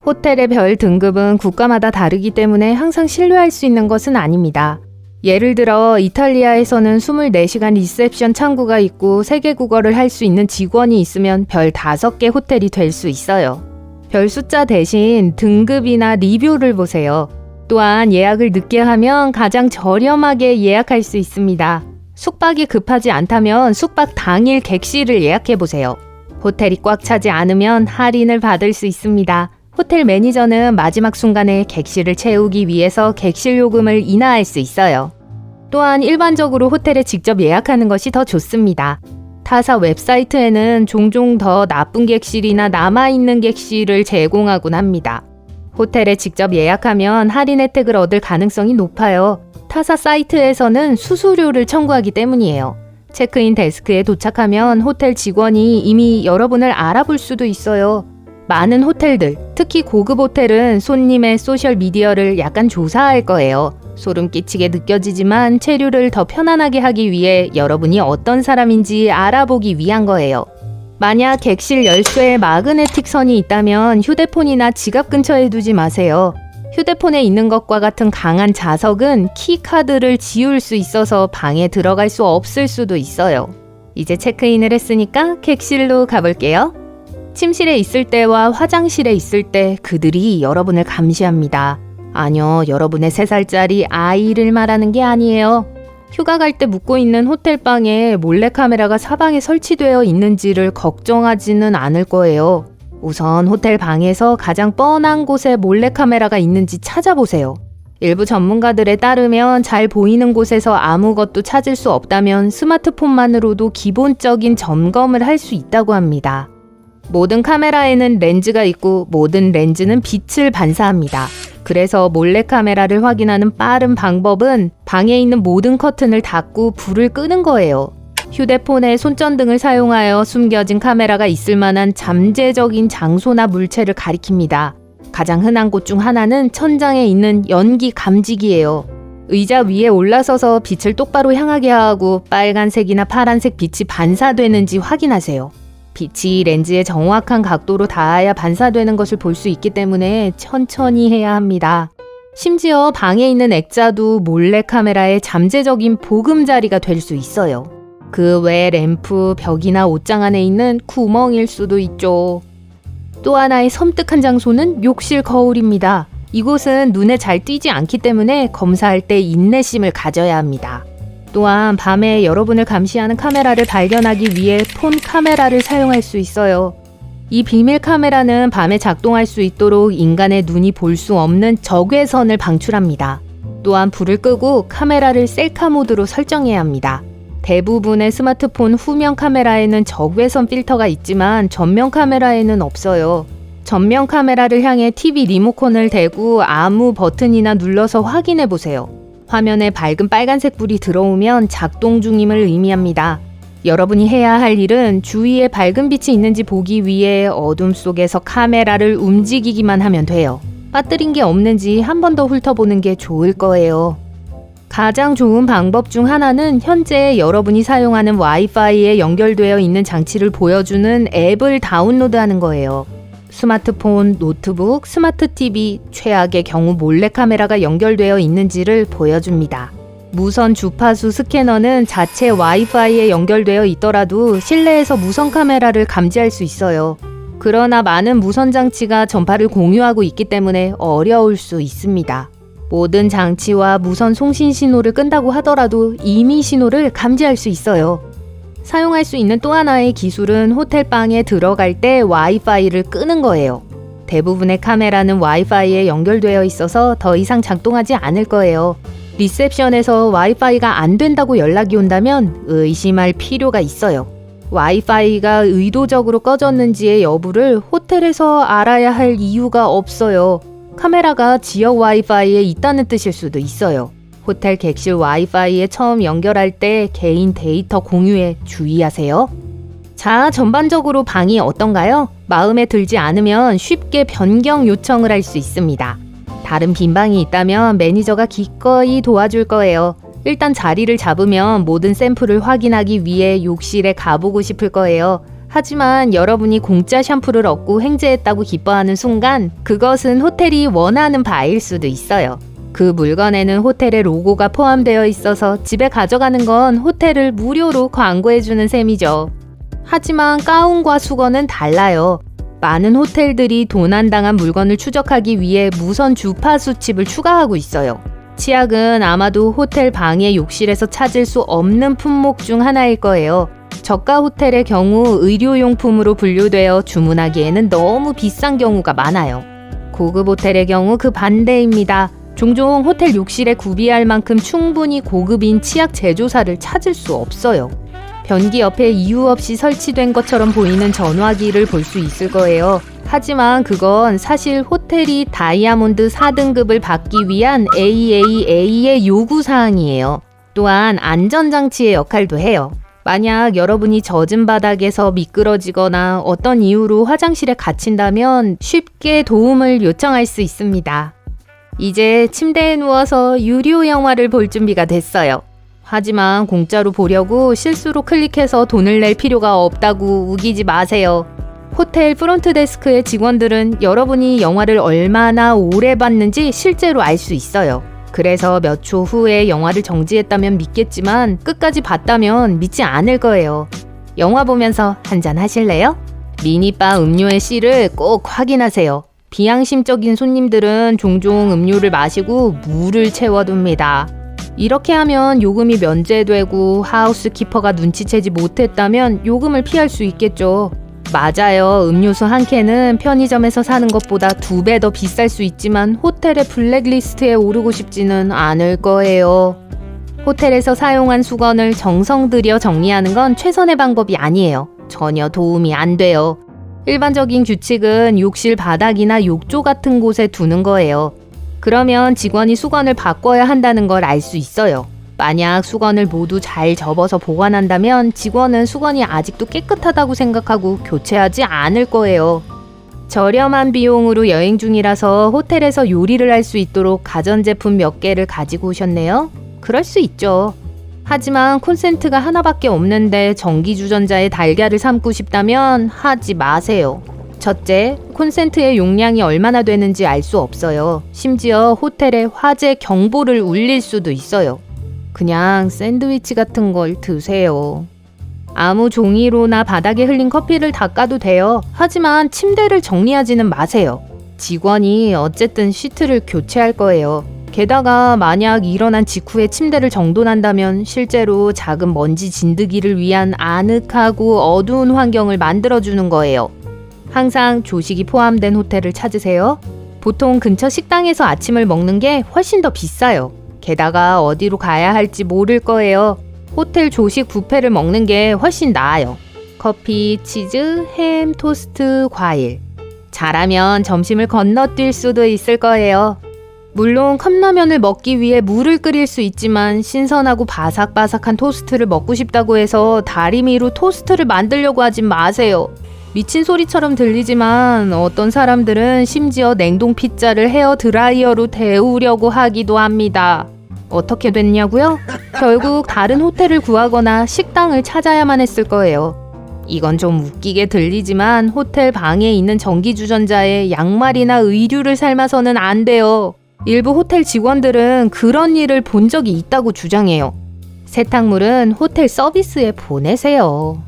호텔의 별 등급은 국가마다 다르기 때문에 항상 신뢰할 수 있는 것은 아닙니다. 예를 들어 이탈리아에서는 24시간 리셉션 창구가 있고 세계 국어를 할 수 있는 직원이 있으면 별 5개 호텔이 될 수 있어요. 별 숫자 대신 등급이나 리뷰를 보세요. 또한 예약을 늦게 하면 가장 저렴하게 예약할 수 있습니다. 숙박이 급하지 않다면 숙박 당일 객실을 예약해보세요. 호텔이 꽉 차지 않으면 할인을 받을 수 있습니다. 호텔 매니저는 마지막 순간에 객실을 채우기 위해서 객실 요금을 인하할 수 있어요. 또한 일반적으로 호텔에 직접 예약하는 것이 더 좋습니다. 타사 웹사이트에는 종종 더 나쁜 객실이나 남아있는 객실을 제공하곤 합니다. 호텔에 직접 예약하면 할인 혜택을 얻을 가능성이 높아요. 타사 사이트에서는 수수료를 청구하기 때문이에요. 체크인 데스크에 도착하면 호텔 직원이 이미 여러분을 알아볼 수도 있어요. 많은 호텔들, 특히 고급 호텔은 손님의 소셜미디어를 약간 조사할 거예요. 소름 끼치게 느껴지지만 체류를 더 편안하게 하기 위해 여러분이 어떤 사람인지 알아보기 위한 거예요. 만약 객실 열쇠에 마그네틱 선이 있다면 휴대폰이나 지갑 근처에 두지 마세요. 휴대폰에 있는 것과 같은 강한 자석은 키카드를 지울 수 있어서 방에 들어갈 수 없을 수도 있어요. 이제 체크인을 했으니까 객실로 가볼게요. 침실에 있을 때와 화장실에 있을 때 그들이 여러분을 감시합니다. 아니요, 여러분의 3살짜리 아이를 말하는 게 아니에요. 휴가 갈 때 묵고 있는 호텔방에 몰래카메라가 사방에 설치되어 있는지를 걱정하지는 않을 거예요. 우선 호텔 방에서 가장 뻔한 곳에 몰래카메라가 있는지 찾아보세요. 일부 전문가들에 따르면 잘 보이는 곳에서 아무것도 찾을 수 없다면 스마트폰만으로도 기본적인 점검을 할 수 있다고 합니다. 모든 카메라에는 렌즈가 있고 모든 렌즈는 빛을 반사합니다. 그래서 몰래카메라를 확인하는 빠른 방법은 방에 있는 모든 커튼을 닫고 불을 끄는 거예요. 휴대폰에 손전등을 사용하여 숨겨진 카메라가 있을 만한 잠재적인 장소나 물체를 가리킵니다. 가장 흔한 곳 중 하나는 천장에 있는 연기 감지기예요. 의자 위에 올라서서 빛을 똑바로 향하게 하고 빨간색이나 파란색 빛이 반사되는지 확인하세요. 빛이 렌즈의 정확한 각도로 닿아야 반사되는 것을 볼 수 있기 때문에 천천히 해야 합니다. 심지어 방에 있는 액자도 몰래카메라의 잠재적인 보금자리가 될 수 있어요. 그 외 램프, 벽이나 옷장 안에 있는 구멍일 수도 있죠. 또 하나의 섬뜩한 장소는 욕실 거울입니다. 이곳은 눈에 잘 띄지 않기 때문에 검사할 때 인내심을 가져야 합니다. 또한 밤에 여러분을 감시하는 카메라를 발견하기 위해 폰 카메라를 사용할 수 있어요. 이 비밀 카메라는 밤에 작동할 수 있도록 인간의 눈이 볼 수 없는 적외선을 방출합니다. 또한 불을 끄고 카메라를 셀카 모드로 설정해야 합니다. 대부분의 스마트폰 후면 카메라에는 적외선 필터가 있지만 전면 카메라에는 없어요. 전면 카메라를 향해 TV 리모컨을 대고 아무 버튼이나 눌러서 확인해 보세요. 화면에 밝은 빨간색 불이 들어오면 작동 중임을 의미합니다. 여러분이 해야 할 일은 주위에 밝은 빛이 있는지 보기 위해 어둠 속에서 카메라를 움직이기만 하면 돼요. 빠뜨린 게 없는지 한 번 더 훑어보는 게 좋을 거예요. 가장 좋은 방법 중 하나는 현재 여러분이 사용하는 와이파이에 연결되어 있는 장치를 보여주는 앱을 다운로드하는 거예요. 스마트폰, 노트북, 스마트 TV, 최악의 경우 몰래카메라가 연결되어 있는지를 보여줍니다. 무선 주파수 스캐너는 자체 와이파이에 연결되어 있더라도 실내에서 무선 카메라를 감지할 수 있어요. 그러나 많은 무선 장치가 전파를 공유하고 있기 때문에 어려울 수 있습니다. 모든 장치와 무선 송신 신호를 끈다고 하더라도 임의 신호를 감지할 수 있어요. 사용할 수 있는 또 하나의 기술은 호텔방에 들어갈 때 와이파이를 끄는 거예요. 대부분의 카메라는 와이파이에 연결되어 있어서 더 이상 작동하지 않을 거예요. 리셉션에서 와이파이가 안 된다고 연락이 온다면 의심할 필요가 있어요. 와이파이가 의도적으로 꺼졌는지의 여부를 호텔에서 알아야 할 이유가 없어요. 카메라가 지역 와이파이에 있다는 뜻일 수도 있어요. 호텔 객실 와이파이에 처음 연결할 때 개인 데이터 공유에 주의하세요. 자, 전반적으로 방이 어떤가요? 마음에 들지 않으면 쉽게 변경 요청을 할 수 있습니다. 다른 빈 방이 있다면 매니저가 기꺼이 도와줄 거예요. 일단 자리를 잡으면 모든 샘플을 확인하기 위해 욕실에 가보고 싶을 거예요. 하지만 여러분이 공짜 샴푸를 얻고 횡재했다고 기뻐하는 순간 그것은 호텔이 원하는 바일 수도 있어요. 그 물건에는 호텔의 로고가 포함되어 있어서 집에 가져가는 건 호텔을 무료로 광고해주는 셈이죠. 하지만 가운과 수건은 달라요. 많은 호텔들이 도난당한 물건을 추적하기 위해 무선 주파수 칩을 추가하고 있어요. 치약은 아마도 호텔 방의 욕실에서 찾을 수 없는 품목 중 하나일 거예요. 저가 호텔의 경우 의료용품으로 분류되어 주문하기에는 너무 비싼 경우가 많아요. 고급 호텔의 경우 그 반대입니다. 종종 호텔 욕실에 구비할 만큼 충분히 고급인 치약 제조사를 찾을 수 없어요. 변기 옆에 이유 없이 설치된 것처럼 보이는 전화기를 볼 수 있을 거예요. 하지만 그건 사실 호텔이 다이아몬드 4등급을 받기 위한 AAA의 요구사항이에요. 또한 안전장치의 역할도 해요. 만약 여러분이 젖은 바닥에서 미끄러지거나 어떤 이유로 화장실에 갇힌다면 쉽게 도움을 요청할 수 있습니다. 이제 침대에 누워서 유료 영화를 볼 준비가 됐어요. 하지만 공짜로 보려고 실수로 클릭해서 돈을 낼 필요가 없다고 우기지 마세요. 호텔 프론트 데스크의 직원들은 여러분이 영화를 얼마나 오래 봤는지 실제로 알 수 있어요. 그래서 몇 초 후에 영화를 정지했다면 믿겠지만 끝까지 봤다면 믿지 않을 거예요. 영화 보면서 한잔 하실래요? 미니바 음료의 씨를 꼭 확인하세요. 비양심적인 손님들은 종종 음료를 마시고 물을 채워둡니다. 이렇게 하면 요금이 면제되고 하우스키퍼가 눈치채지 못했다면 요금을 피할 수 있겠죠. 맞아요. 음료수 한 캔은 편의점에서 사는 것보다 2배 더 비쌀 수 있지만 호텔의 블랙리스트에 오르고 싶지는 않을 거예요. 호텔에서 사용한 수건을 정성 들여 정리하는 건 최선의 방법이 아니에요. 전혀 도움이 안 돼요. 일반적인 규칙은 욕실 바닥이나 욕조 같은 곳에 두는 거예요. 그러면 직원이 수건을 바꿔야 한다는 걸 알 수 있어요. 만약 수건을 모두 잘 접어서 보관한다면 직원은 수건이 아직도 깨끗하다고 생각하고 교체하지 않을 거예요. 저렴한 비용으로 여행 중이라서 호텔에서 요리를 할 수 있도록 가전제품 몇 개를 가지고 오셨네요. 그럴 수 있죠. 하지만 콘센트가 하나밖에 없는데 전기주전자에 달걀을 삶고 싶다면 하지 마세요. 첫째, 콘센트의 용량이 얼마나 되는지 알 수 없어요. 심지어 호텔에 화재 경보를 울릴 수도 있어요. 그냥 샌드위치 같은 걸 드세요. 아무 종이로나 바닥에 흘린 커피를 닦아도 돼요. 하지만 침대를 정리하지는 마세요. 직원이 어쨌든 시트를 교체할 거예요. 게다가 만약 일어난 직후에 침대를 정돈한다면 실제로 작은 먼지 진드기를 위한 아늑하고 어두운 환경을 만들어주는 거예요. 항상 조식이 포함된 호텔을 찾으세요. 보통 근처 식당에서 아침을 먹는 게 훨씬 더 비싸요. 게다가 어디로 가야 할지 모를 거예요. 호텔 조식 뷔페를 먹는 게 훨씬 나아요. 커피, 치즈, 햄, 토스트, 과일. 잘하면 점심을 건너뛸 수도 있을 거예요. 물론 컵라면을 먹기 위해 물을 끓일 수 있지만 신선하고 바삭바삭한 토스트를 먹고 싶다고 해서 다리미로 토스트를 만들려고 하진 마세요. 미친 소리처럼 들리지만 어떤 사람들은 심지어 냉동 피자를 헤어 드라이어로 데우려고 하기도 합니다. 어떻게 됐냐고요? 결국 다른 호텔을 구하거나 식당을 찾아야만 했을 거예요. 이건 좀 웃기게 들리지만 호텔 방에 있는 전기주전자에 양말이나 의류를 삶아서는 안 돼요. 일부 호텔 직원들은 그런 일을 본 적이 있다고 주장해요. 세탁물은 호텔 서비스에 보내세요.